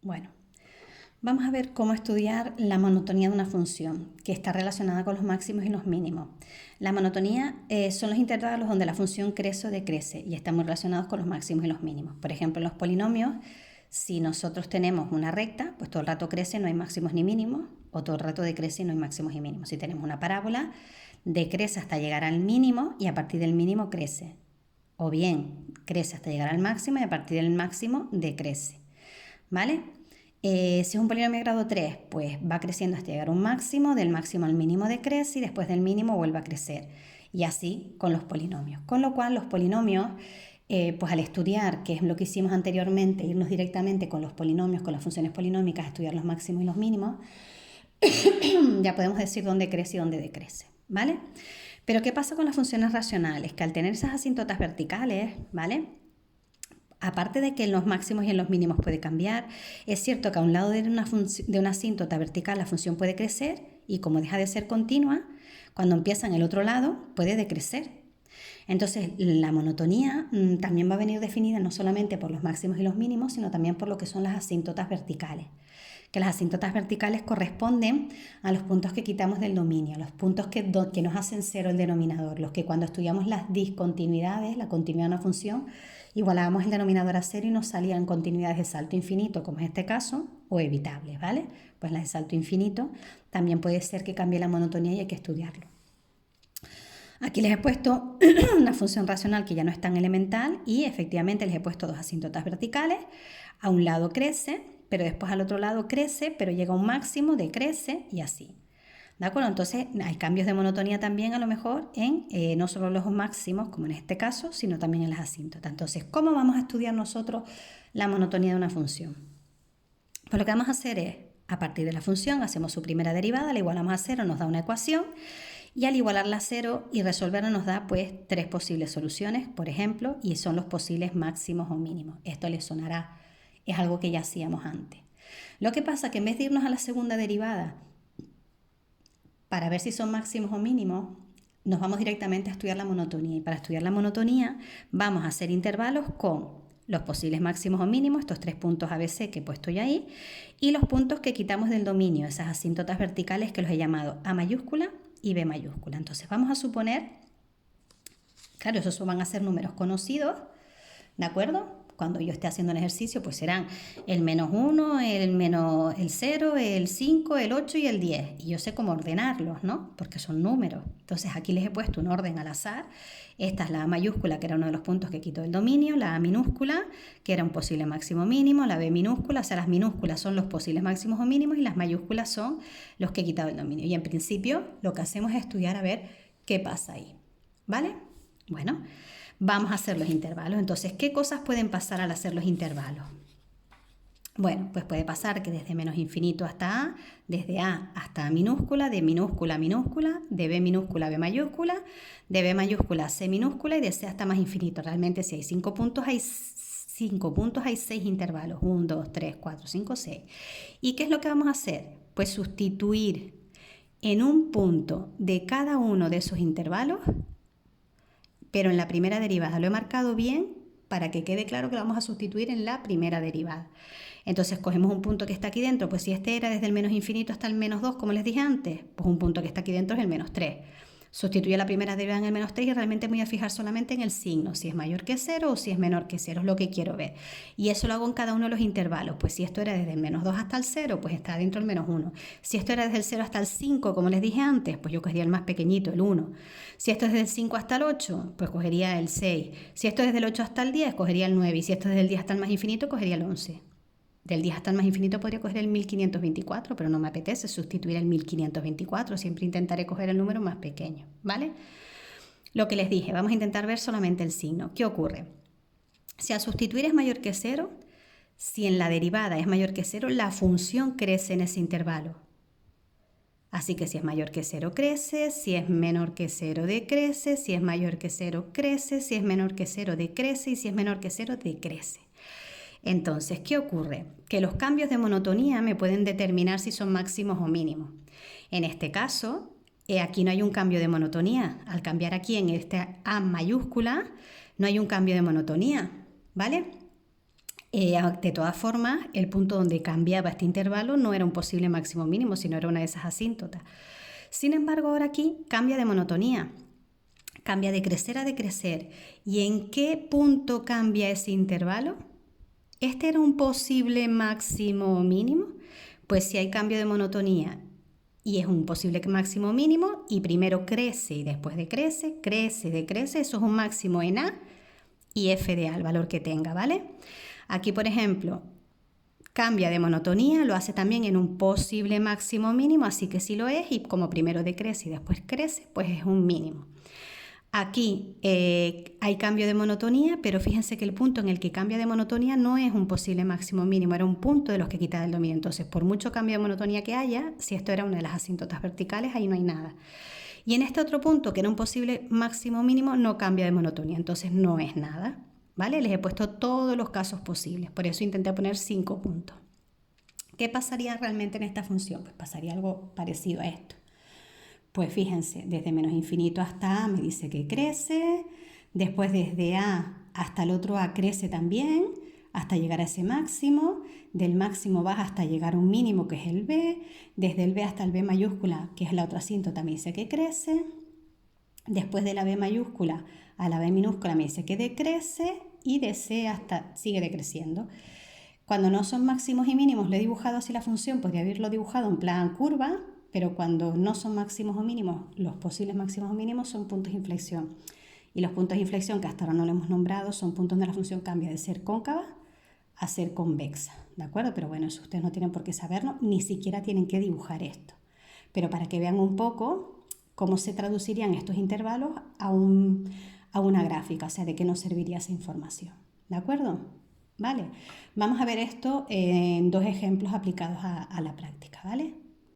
Bueno, vamos a ver cómo estudiar la monotonía de una función que está relacionada con los máximos y los mínimos. La monotonía son los intervalos donde la función crece o decrece y están muy relacionados con los máximos y los mínimos. Por ejemplo, en los polinomios, si nosotros tenemos una recta, pues todo el rato crece, no hay máximos ni mínimos, o todo el rato decrece y no hay máximos y mínimos. Si tenemos una parábola, decrece hasta llegar al mínimo y a partir del mínimo crece. O bien, crece hasta llegar al máximo y a partir del máximo decrece. ¿Vale? Si es un polinomio de grado 3, pues va creciendo hasta llegar a un máximo, del máximo al mínimo decrece y después del mínimo vuelve a crecer. Y así con los polinomios. Con lo cual los polinomios, pues al estudiar, que es lo que hicimos anteriormente, irnos directamente con los polinomios, con las funciones polinómicas, estudiar los máximos y los mínimos, ya podemos decir dónde crece y dónde decrece, ¿vale? Pero ¿qué pasa con las funciones racionales? Que al tener esas asíntotas verticales, ¿vale? Aparte de que en los máximos y en los mínimos puede cambiar, es cierto que a un lado de una asíntota vertical la función puede crecer y como deja de ser continua, cuando empieza en el otro lado puede decrecer. Entonces la monotonía también va a venir definida no solamente por los máximos y los mínimos, sino también por lo que son las asíntotas verticales. Que las asíntotas verticales corresponden a los puntos que quitamos del dominio, los puntos que nos hacen cero el denominador, los que cuando estudiamos las discontinuidades, la continuidad de una función, igualábamos el denominador a cero y nos salían continuidades de salto infinito, como es este caso, o evitables, ¿vale? Pues las de salto infinito también puede ser que cambie la monotonía y hay que estudiarlo. Aquí les he puesto una función racional que ya no es tan elemental y efectivamente les he puesto dos asíntotas verticales. A un lado crece, pero después al otro lado crece, pero llega a un máximo, decrece y así. ¿De acuerdo? Entonces hay cambios de monotonía también a lo mejor en no solo los máximos, como en este caso, sino también en las asíntotas. Entonces, ¿cómo vamos a estudiar nosotros la monotonía de una función? Pues lo que vamos a hacer es, a partir de la función, hacemos su primera derivada, la igualamos a cero, nos da una ecuación, y al igualarla a cero y resolverla nos da pues tres posibles soluciones, por ejemplo, y son los posibles máximos o mínimos. Esto les sonará, es algo que ya hacíamos antes. Lo que pasa es que en vez de irnos a la segunda derivada para ver si son máximos o mínimos, nos vamos directamente a estudiar la monotonía. Y para estudiar la monotonía vamos a hacer intervalos con los posibles máximos o mínimos, estos tres puntos ABC que he puesto ya ahí, y los puntos que quitamos del dominio, esas asíntotas verticales que los he llamado A mayúscula y B mayúscula. Entonces vamos a suponer, claro, esos van a ser números conocidos, ¿de acuerdo? Cuando yo esté haciendo el ejercicio, pues serán el -1, el 0, el 5, el 8 y el 10. Y yo sé cómo ordenarlos, ¿no? Porque son números. Entonces aquí les he puesto un orden al azar. Esta es la A mayúscula, que era uno de los puntos que quitó el dominio, la A minúscula, que era un posible máximo mínimo, la B minúscula, o sea, las minúsculas son los posibles máximos o mínimos y las mayúsculas son los que he quitado el dominio. Y en principio lo que hacemos es estudiar a ver qué pasa ahí, ¿vale? Bueno, vamos a hacer los intervalos. Entonces, ¿qué cosas pueden pasar al hacer los intervalos? Bueno, pues puede pasar que desde menos infinito hasta A, desde A hasta A minúscula, de minúscula a minúscula, de B minúscula a B mayúscula, de B mayúscula a C minúscula y de C hasta más infinito. Realmente si hay 5 puntos, hay 6 intervalos. 1, 2, 3, 4, 5, 6. ¿Y qué es lo que vamos a hacer? Pues sustituir en un punto de cada uno de esos intervalos, pero en la primera derivada. Lo he marcado bien para que quede claro que lo vamos a sustituir en la primera derivada. Entonces cogemos un punto que está aquí dentro, pues si este era desde el menos infinito hasta el -2, como les dije antes, pues un punto que está aquí dentro es el -3. Sustituyo la primera derivada en el -3 y realmente me voy a fijar solamente en el signo, si es mayor que 0 o si es menor que 0, es lo que quiero ver. Y eso lo hago en cada uno de los intervalos, pues si esto era desde el -2 hasta el 0, pues está dentro del -1. Si esto era desde el 0 hasta el 5, como les dije antes, pues yo cogería el más pequeñito, el 1. Si esto es desde el 5 hasta el 8, pues cogería el 6. Si esto es desde el 8 hasta el 10, cogería el 9. Y si esto es desde el 10 hasta el más infinito, cogería el 11. Del 10 hasta el más infinito podría coger el 1524, pero no me apetece sustituir el 1524. Siempre intentaré coger el número más pequeño, ¿vale? Lo que les dije, vamos a intentar ver solamente el signo. ¿Qué ocurre? Si al sustituir es mayor que 0, si en la derivada es mayor que 0, la función crece en ese intervalo. Así que si es mayor que 0 crece, si es menor que 0 decrece, si es mayor que 0 crece, si es menor que 0 decrece y si es menor que 0 decrece. Entonces, ¿qué ocurre? Que los cambios de monotonía me pueden determinar si son máximos o mínimos. En este caso, aquí no hay un cambio de monotonía. Al cambiar aquí en esta A mayúscula, no hay un cambio de monotonía, ¿vale? De todas formas, el punto donde cambiaba este intervalo no era un posible máximo mínimo, sino era una de esas asíntotas. Sin embargo, ahora aquí cambia de monotonía, cambia de crecer a decrecer. ¿Y en qué punto cambia ese intervalo? ¿Este era un posible máximo mínimo? Pues si hay cambio de monotonía y es un posible máximo mínimo y primero crece y después decrece, crece, decrece, eso es un máximo en A y f de A, el valor que tenga, ¿vale? Aquí, por ejemplo, cambia de monotonía, lo hace también en un posible máximo mínimo, así que sí lo es, y como primero decrece y después crece, pues es un mínimo. Aquí hay cambio de monotonía, pero fíjense que el punto en el que cambia de monotonía no es un posible máximo mínimo, era un punto de los que quita del dominio. Entonces, por mucho cambio de monotonía que haya, si esto era una de las asíntotas verticales, ahí no hay nada. Y en este otro punto, que era un posible máximo mínimo, no cambia de monotonía, entonces no es nada, ¿vale? Les he puesto todos los casos posibles, por eso intenté poner 5 puntos. ¿Qué pasaría realmente en esta función? Pues pasaría algo parecido a esto. Pues fíjense, desde menos infinito hasta A me dice que crece, después desde A hasta el otro A crece también, hasta llegar a ese máximo, del máximo baja hasta llegar a un mínimo que es el B, desde el B hasta el B mayúscula, que es la otra asíntota, me dice que crece, después de la B mayúscula a la B minúscula me dice que decrece y de C hasta sigue decreciendo. Cuando no son máximos y mínimos, lo he dibujado así la función, podría haberlo dibujado en plan curva, pero cuando no son máximos o mínimos, los posibles máximos o mínimos son puntos de inflexión. Y los puntos de inflexión, que hasta ahora no lo hemos nombrado, son puntos donde la función cambia de ser cóncava a ser convexa, ¿de acuerdo? Pero bueno, eso ustedes no tienen por qué saberlo, ni siquiera tienen que dibujar esto. Pero para que vean un poco cómo se traducirían estos intervalos a una gráfica, o sea, de qué nos serviría esa información, ¿de acuerdo? Vale, vamos a ver esto en 2 ejemplos aplicados a la práctica, ¿vale?